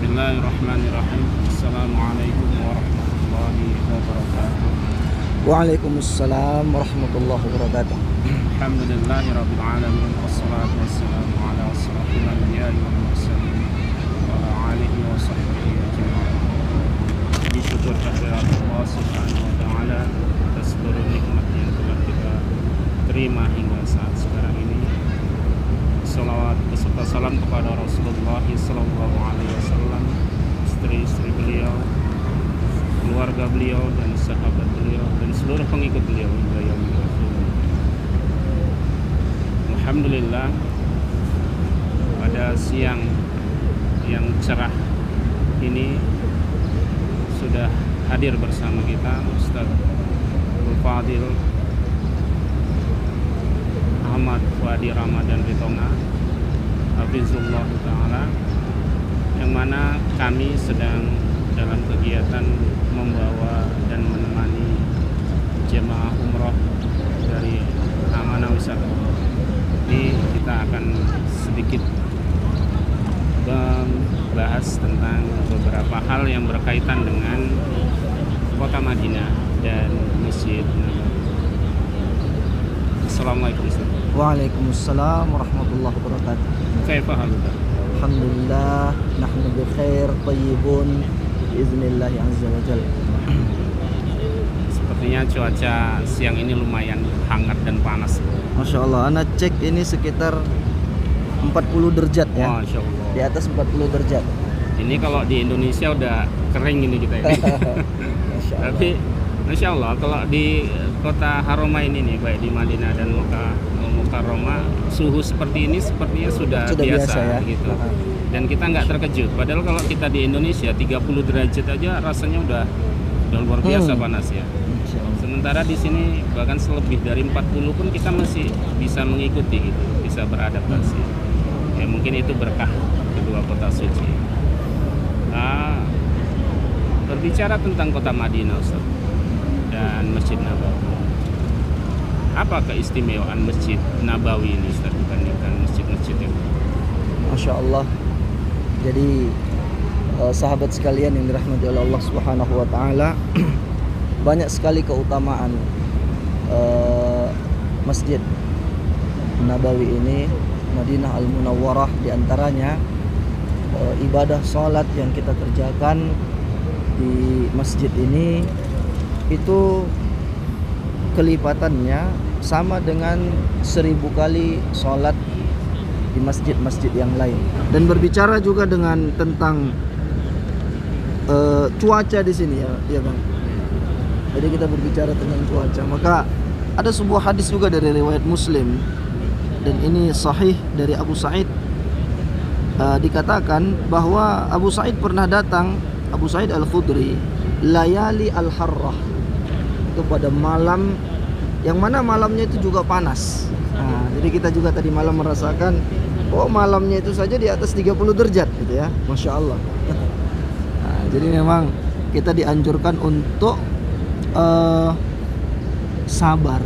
Bismillahirrahmanirrahim. Assalamualaikum warahmatullahi wabarakatuh. Waalaikumsalam warahmatullahi wabarakatuh. Alhamdulillahirabbil alamin wassalatu wassalamu ala asyrafil anbiya'i wal mursalin wa ala alihi wa sahbihi ajma'in. Bersyukur kehadirat Allah Subhanahu wa taala atas seluruh nikmat yang telah kita terima hingga saat sekarang ini. Salawat beserta salam kepada Rasulullah sallallahu alaihi wasallam, istri-istri beliau, keluarga beliau dan sahabat beliau dan seluruh pengikut beliau hingga yaumil akhir. Alhamdulillah, pada siang yang cerah ini sudah hadir bersama kita Ustaz Al-Fadil Ahmad Fuadi Ramadan Ritonga Hafizullah Ta'ala, yang mana kami sedang dalam kegiatan membawa dan menemani jemaah umroh dari Amanah Wisata. Ini kita akan sedikit membahas tentang beberapa hal yang berkaitan dengan kota Madinah dan Masjid Nabawi. Assalamualaikum Ustaz. Waalaikumsalam warahmatullahi wabarakatuh. Kaifa haluka? Alhamdulillah, nahnu bi khair thayyibun biiznillah azza wa jalla. Sepertinya cuaca siang ini lumayan hangat dan panas. Masya Allah, anak cek ini sekitar 40 derajat ya. Masya Allah. Di atas 40 derajat. Ini kalau di Indonesia udah kering ini kita ini. Masya Allah. Tapi Masya Allah, kalau di kota Haramain ini, baik di Madinah dan Mukarramah, suhu seperti ini sepertinya sudah biasa ya gitu. Dan kita nggak terkejut. Padahal kalau kita di Indonesia 30 derajat aja rasanya udah luar biasa panas ya. Sementara di sini bahkan selebih dari 40 pun kita masih bisa mengikuti gitu, bisa beradaptasi. Ya mungkin itu berkah kedua kota suci. Berbicara tentang kota Madinah Ustaz dan Masjid Nabawi, apa keistimewaan Masjid Nabawi ini Ustaz dibandingkan masjid-masjid yang lain? Masya Allah. Jadi sahabat sekalian yang dirahmati oleh Allah Subhanahu wa taala, banyak sekali keutamaan Masjid Nabawi ini, Madinah Al-Munawwarah. Di antaranya ibadah sholat yang kita kerjakan di masjid ini itu kelipatannya sama dengan 1000 kali sholat di masjid-masjid yang lain. Dan berbicara juga dengan tentang cuaca di sini ya Bang. Jadi kita berbicara tentang cuaca, maka ada sebuah hadis juga dari riwayat Muslim, dan ini sahih dari Abu Sa'id. Dikatakan bahwa Abu Sa'id pernah datang, Abu Sa'id Al-Khudri, layali al-harrah, itu pada malam yang mana malamnya itu juga panas. Jadi kita juga tadi malam merasakan malamnya itu saja di atas 30 derajat gitu ya. Masya Allah. Jadi memang kita dianjurkan untuk bersabar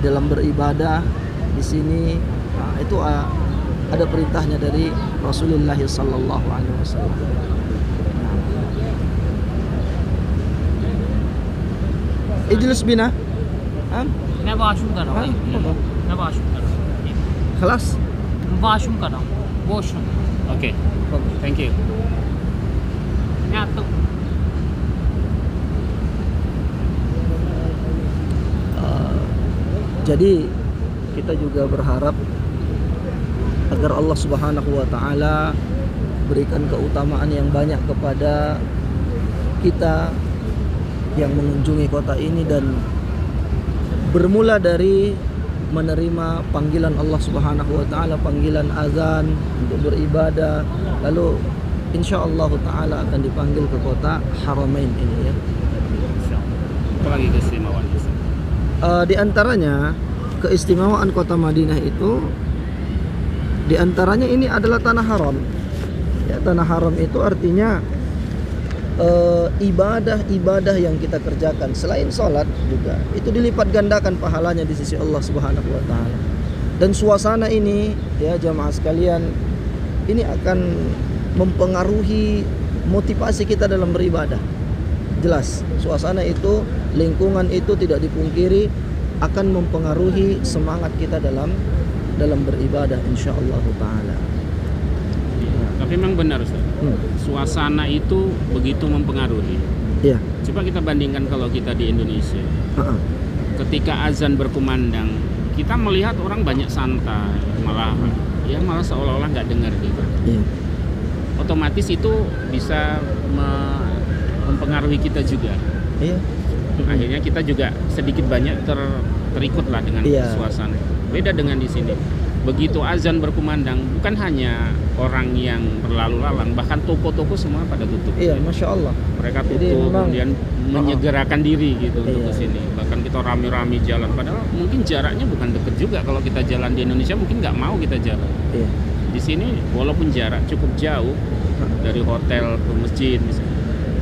dalam beribadah di sini. Itu ada perintahnya dari Rasulullah sallallahu alaihi wasallam. اجلس بنا. मैं वॉशरूम कर रहा हूँ मैं वॉशरूम कर रहा हूँ خلاص वॉशरूम कर रहा हूँ वॉशरूम Oke, thank you. मैं आता हूँ Jadi kita juga berharap agar Allah Subhanahu wa taala berikan keutamaan yang banyak kepada kita yang mengunjungi kota ini, dan bermula dari menerima panggilan Allah Subhanahu wa taala, panggilan azan untuk beribadah, lalu insyaallah taala akan dipanggil ke kota Haramain ini ya. Apa lagi keistimewaan Ustaz? Di antaranya keistimewaan kota Madinah itu, di antaranya ini adalah tanah haram. Ya, tanah haram itu artinya ibadah-ibadah yang kita kerjakan selain sholat juga itu dilipat gandakan pahalanya di sisi Allah Subhanahu wa taala. Dan suasana ini ya jamaah sekalian, ini akan mempengaruhi motivasi kita dalam beribadah. Jelas, suasana itu, lingkungan itu tidak dipungkiri akan mempengaruhi semangat kita dalam beribadah insyaallah taala. Tapi memang benar Ustaz. Suasana itu begitu mempengaruhi. Iya. Coba kita bandingkan kalau kita di Indonesia. Ketika azan berkumandang, kita melihat orang banyak santai, malah seolah-olah nggak dengar gitu. Iya. Otomatis itu bisa mempengaruhi kita juga. Iya. Akhirnya kita juga sedikit banyak terikut lah dengan suasana. Beda dengan di sini. Begitu azan berkumandang, bukan hanya orang yang berlalu lalang, bahkan toko-toko semua pada tutup. Iya, masya Allah. Mereka tutup, kemudian menyegerakan diri gitu untuk ke sini. Bahkan kita rame-rame jalan, padahal mungkin jaraknya bukan deket juga. Kalau kita jalan di Indonesia mungkin nggak mau kita jalan. Iya. Di sini walaupun jarak cukup jauh dari hotel ke masjid misalnya,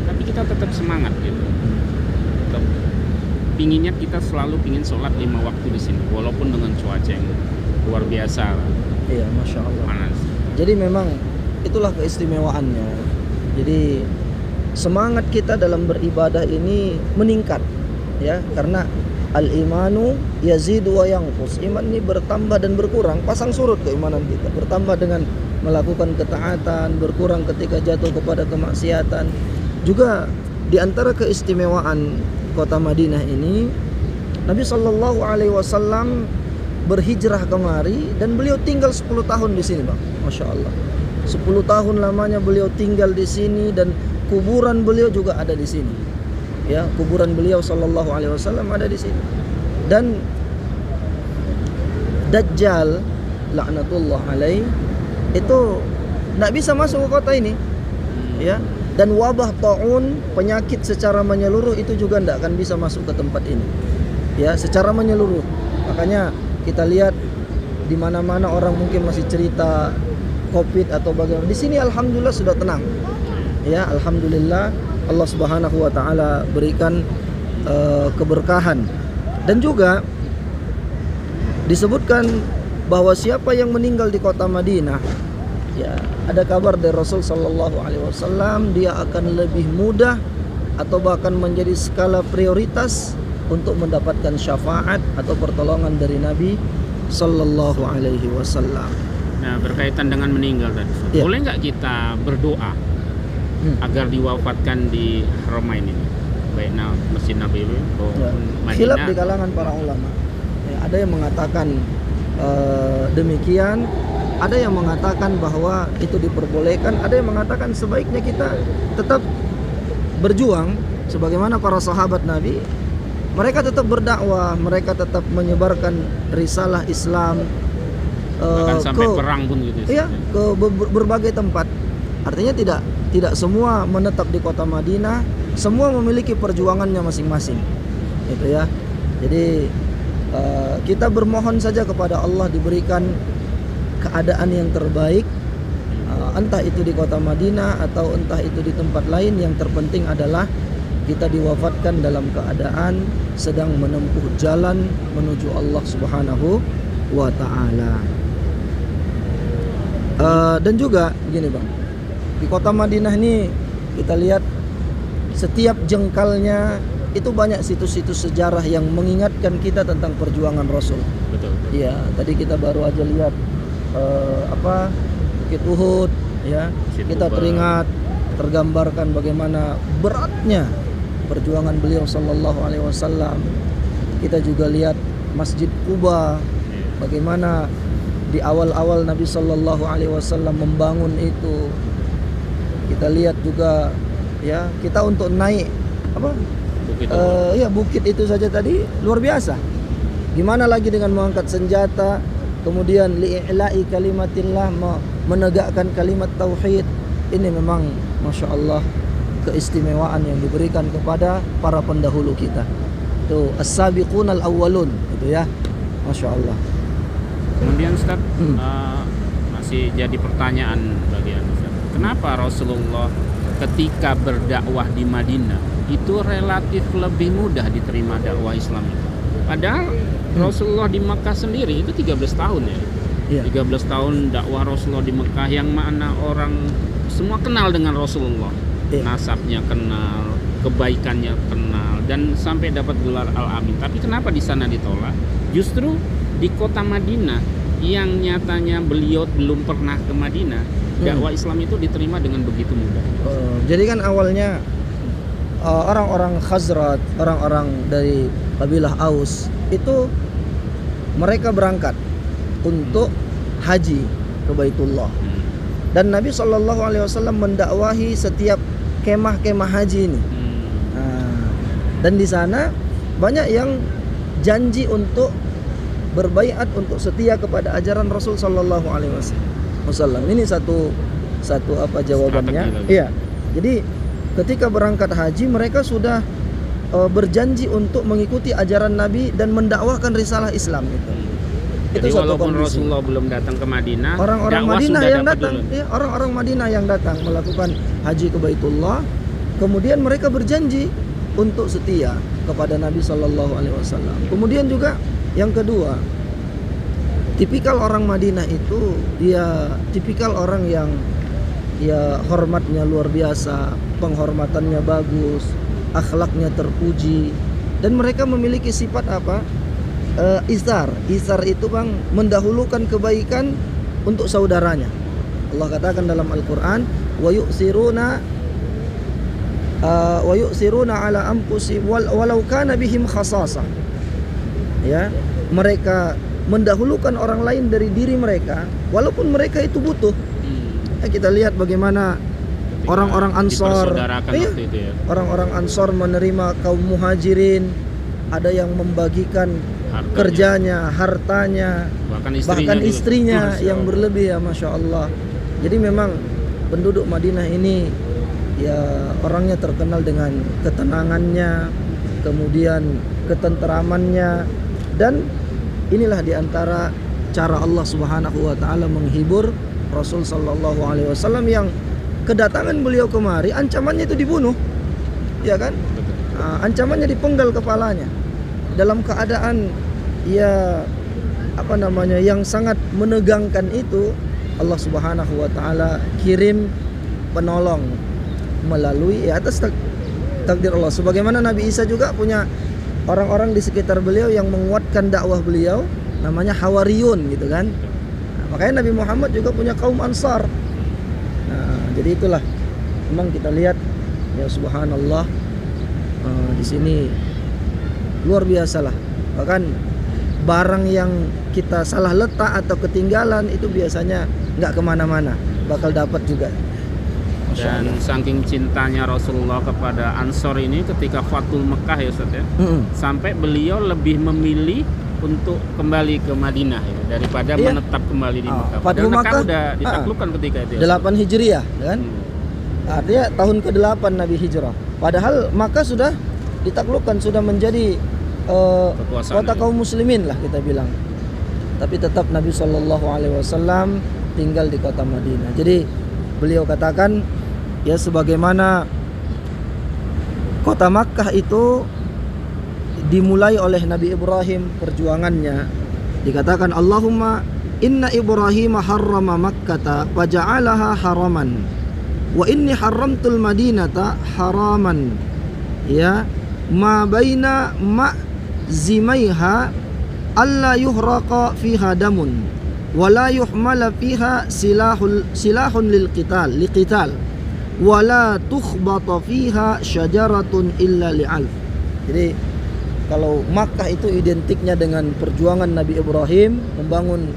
tapi kita tetap semangat gitu. Tetap pinginnya kita selalu pingin sholat 5 waktu di sini, walaupun dengan cuaca yang luar biasa. Iya, masya Allah. Panas. Jadi memang itulah keistimewaannya. Jadi semangat kita dalam beribadah ini meningkat, ya, karena al-imanu yazidu wa yanqus. Iman ini bertambah dan berkurang, pasang surut keimanan kita. Bertambah dengan melakukan ketaatan, berkurang ketika jatuh kepada kemaksiatan. Juga di antara keistimewaan kota Madinah ini, Nabi sallallahu alaihi wasallam berhijrah kemari dan beliau tinggal 10 tahun di sini, Bang. Masya Allah. 10 tahun lamanya beliau tinggal di sini dan kuburan beliau juga ada di sini. Ya, kuburan beliau sallallahu alaihi wasallam ada di sini. Dan Dajjal laknatullah alaih itu tidak bisa masuk ke kota ini. Ya. Dan wabah taun, penyakit secara menyeluruh itu juga tidak akan bisa masuk ke tempat ini. Ya, secara menyeluruh. Makanya kita lihat di mana-mana orang mungkin masih cerita Covid atau bagaimana. Di sini alhamdulillah sudah tenang. Ya, alhamdulillah Allah Subhanahu wa taala berikan keberkahan. Dan juga disebutkan bahwa siapa yang meninggal di kota Madinah, ya, ada kabar dari Rasul sallallahu alaihi wasallam, dia akan lebih mudah atau bahkan menjadi skala prioritas untuk mendapatkan syafaat atau pertolongan dari Nabi sallallahu alaihi wasallam. Nah, berkaitan dengan meninggal tadi, boleh nggak kita berdoa agar diwafatkan di Haramain ini, baik Masjid Nabawi maupun Madinah? Khilaf di kalangan para ulama. Ya, ada yang mengatakan demikian, ada yang mengatakan bahwa itu diperbolehkan, ada yang mengatakan sebaiknya kita tetap berjuang sebagaimana para sahabat Nabi. Mereka tetap berdakwah, mereka tetap menyebarkan risalah Islam bahkan sampai perang pun gitu. Iya, ke berbagai tempat. Artinya tidak semua menetap di kota Madinah, semua memiliki perjuangannya masing-masing. Gitu ya. Jadi kita bermohon saja kepada Allah diberikan keadaan yang terbaik, entah itu di kota Madinah atau entah itu di tempat lain. Yang terpenting adalah kita diwafatkan dalam keadaan sedang menempuh jalan menuju Allah Subhanahu wa ta'ala. Dan juga gini Bang, di kota Madinah ini kita lihat setiap jengkalnya itu banyak situs-situs sejarah yang mengingatkan kita tentang perjuangan Rasul. Betul. Iya, tadi kita baru aja lihat Bukit Uhud, ya. Kita teringat, tergambarkan bagaimana beratnya perjuangan beliau sallallahu alaihi wasallam. Kita juga lihat Masjid Quba, bagaimana di awal-awal Nabi sallallahu alaihi wasallam membangun itu. Kita lihat juga, ya, kita untuk naik bukit itu saja tadi luar biasa. Gimana lagi dengan mengangkat senjata, kemudian li'i'la'i kalimatillah, menegakkan kalimat tauhid. Ini memang masya Allah keistimewaan yang diberikan kepada para pendahulu kita. Itu as-sabiqun al-awwalun, itu ya. Masya Allah. Kemudian Ustaz, masih jadi pertanyaan bagian Ustaz. Kenapa Rasulullah ketika berdakwah di Madinah itu relatif lebih mudah diterima dakwah Islam itu? Padahal Rasulullah di Mekah sendiri itu 13 tahun ya. Iya. 13 tahun dakwah Rasulullah di Mekah, yang mana orang semua kenal dengan Rasulullah. Iya. Nasabnya kenal, kebaikannya kenal, dan sampai dapat gelar Al-Amin. Tapi kenapa di sana ditolak? Justru di kota Madinah yang nyatanya beliau belum pernah ke Madinah, dakwah Islam itu diterima dengan begitu mudah. Jadi kan awalnya orang-orang Khazraj, orang-orang dari kabilah Aus itu mereka berangkat untuk haji ke Baitullah. Dan Nabi SAW mendakwahi setiap kemah-kemah haji ini. Dan di sana banyak yang janji untuk berbaiat untuk setia kepada ajaran Rasul Sallallahu Alaihi Wasallam. Ini satu apa jawabannya? Iya. Jadi ketika berangkat haji mereka sudah berjanji untuk mengikuti ajaran Nabi dan mendakwahkan risalah Islam itu. Jadi Itu satu walaupun kondisi. Rasulullah belum datang ke Madinah, Orang-orang dakwah Madinah sudah yang dapat datang, dulu. ya, orang-orang Madinah yang datang melakukan haji ke Baitullah, kemudian mereka berjanji untuk setia kepada Nabi Sallallahu Alaihi Wasallam. Kemudian juga yang kedua, tipikal orang Madinah itu dia tipikal orang yang ya hormatnya luar biasa, penghormatannya bagus, akhlaknya terpuji, dan mereka memiliki sifat apa? Isar itu Bang, mendahulukan kebaikan untuk saudaranya. Allah katakan dalam Al-Qur'an, wa yu'siruna ala anfusihim walau kana bihim khasasah. Ya, mereka mendahulukan orang lain dari diri mereka walaupun mereka itu butuh. Kita lihat bagaimana orang-orang Ansor, orang-orang Ansor menerima kaum Muhajirin, ada yang membagikan kerjanya, hartanya, bahkan istrinya yang berlebih, ya Masya Allah. Jadi memang penduduk Madinah ini ya orangnya terkenal dengan ketenangannya, kemudian ketenteramannya, dan inilah diantara cara Allah Subhanahu Wa Taala menghibur Rasul Sallallahu Alaihi Wasallam yang kedatangan beliau kemari ancamannya itu dibunuh, ya kan? Ancamannya dipenggal kepalanya dalam keadaan ya apa namanya yang sangat menegangkan itu. Allah Subhanahu Wa Taala kirim penolong melalui atas takdir Allah. Sebagaimana Nabi Isa juga punya orang-orang di sekitar beliau yang menguatkan dakwah beliau, namanya Hawariyun gitu kan. Makanya Nabi Muhammad juga punya kaum Ansar. Jadi itulah memang kita lihat ya subhanallah, di sini luar biasa lah. Bahkan barang yang kita salah letak atau ketinggalan itu biasanya nggak kemana-mana, bakal dapat juga. Dan saking cintanya Rasulullah kepada Ansor ini ketika Fathul Mekah ya Ustaz ya, sampai beliau lebih memilih untuk kembali ke Madinah ya, daripada menetap kembali di Mekah. Fathul Mekah Makkah udah ditaklukkan ketika itu ya, 8 Hijriah kan? Artinya tahun ke-8 Nabi Hijrah. Padahal Makkah sudah ditaklukkan, sudah menjadi kota kaum muslimin lah kita bilang. Tapi tetap Nabi SAW tinggal di kota Madinah. Jadi beliau katakan ya sebagaimana kota Makkah itu dimulai oleh Nabi Ibrahim perjuangannya, dikatakan Allahumma inna Ibrahim harrama Makkata faja'alaha haraman wa inni haramtul madinata haraman ya ma baina ma'zimaiha alla yuhraqa fiha damun wa la yuhmala fiha silahun liqital wa la tukhbata fiha syajaratun illa li'alf. Jadi kalau Makkah itu identiknya dengan perjuangan Nabi Ibrahim membangun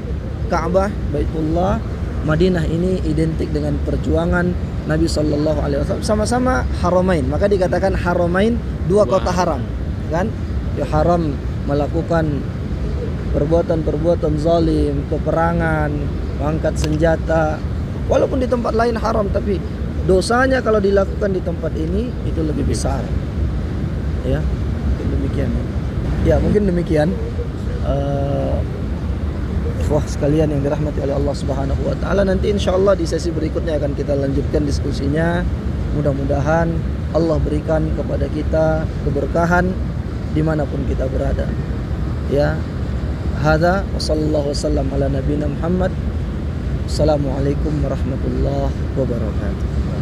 Ka'bah, Baitullah. Madinah ini identik dengan perjuangan Nabi Sallallahu Alaihi Wasallam. Sama-sama Haramain, maka dikatakan Haramain, dua kota haram, kan? Ya haram melakukan perbuatan-perbuatan zalim, peperangan, mengangkat senjata. Walaupun di tempat lain haram, tapi dosanya kalau dilakukan di tempat ini itu lebih besar. Ya. Demikian ya, mungkin demikian ikhwah sekalian yang dirahmati oleh Allah Subhanahu wa taala. Nanti insyaallah di sesi berikutnya akan kita lanjutkan diskusinya. Mudah-mudahan Allah berikan kepada kita keberkahan dimanapun kita berada. Ya, Hadza wa sallallahu wasallam ala nabiyina Muhammad. Assalamualaikum warahmatullahi wabarakatuh.